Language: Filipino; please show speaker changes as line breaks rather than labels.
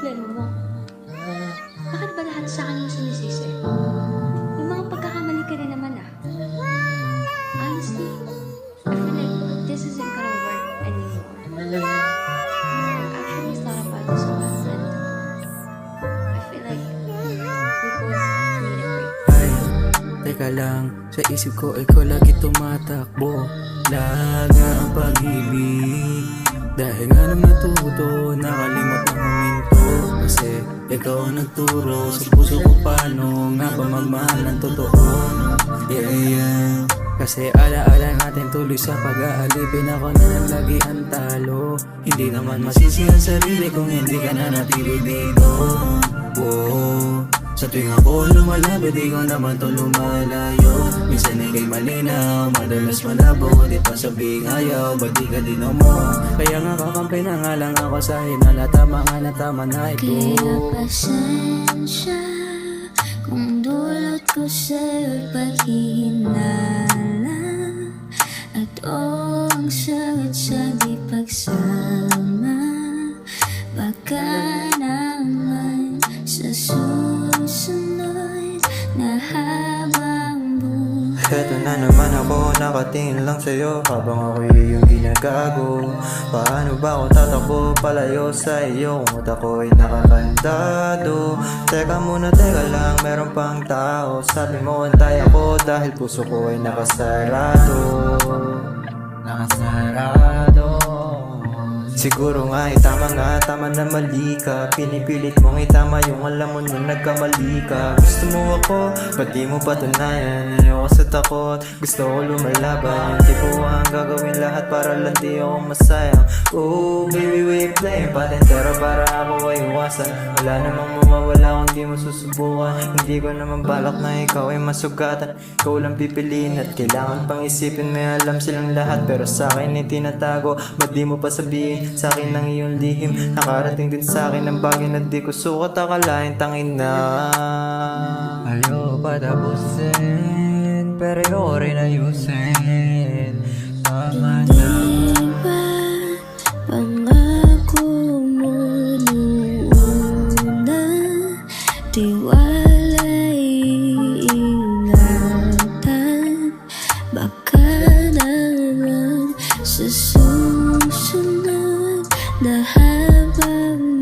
problema mo? Bakit ba lahat sa akin yung sinisisi? Yung mga pagkakamali ka rin naman ah. Honestly, I feel like this isn't gonna work anymore. I actually thought about this a lot and I feel like we both made a break.
Ay, teka lang, sa isip ko ikaw lagi tumatakbo. Laga ang pag-ibig, dahil nga nang natuto, nakalimot na huminto. Kasi ikaw ang nagturo sa puso ko paano nga ba magmahal ng totoo. Yeah, yeah. Kasi alaala natin tuloy sa pag-aalipin, ako na lang lagi ang talo. Hindi naman masisi ang sarili kung hindi ka na natili dito. Wow. Sa tuwing ako lumalapit, di ko naman to lumalayo. Minsan ika'y malinaw, madalas malabo. Di pa sabing ayaw, ba't di ka din mo? Kaya nga kakampi na nga lang ako sa hinala. Tama nga na tama na ito.
Kaya pasensya kung dulot ko sa'yo'y paghihinala. At ang sagot sa di pagsama. Baka naman sa susunod na habang buhay.
Eto na naman ako, nakatingin lang sa'yo habang ako'y iyong ginagago. Paano ba ako tatakbo palayo sa iyo kung utak ko'y nakakandado? Teka muna, teka lang, meron pang tao. Sabi mo antay ako dahil puso ko ay nakasarado. Siguro nga tama na mali ka. Pinipilit mong itama yung alam mo nung nagkamali ka. Gusto mo ako, ba't di mo patunayan? Ayoko sa takot, gusto ko lumalaban. Yung tipo ang gagawin lahat para lang di ako masayang. Oh baby, we ain't playing patentero para ako ay iwasan. Wala namang mawawala kung di mo susubukan. Hindi ko naman balak na ikaw ay masugatan. Ikaw lang pipiliin at kailangan pang isipin. May alam silang lahat pero sa akin ay tinatago. Ba't di mo pa sabihin sa akin ng iyong lihim? Nakarating din sa akin ang bagay na di ko sukat. Akalain tangin na ayaw patapusin, pero ayaw rin ayusin. Tama na.
Diba pangako mo noon na tiwala'y ingatan? Baka naman sa susunod na habang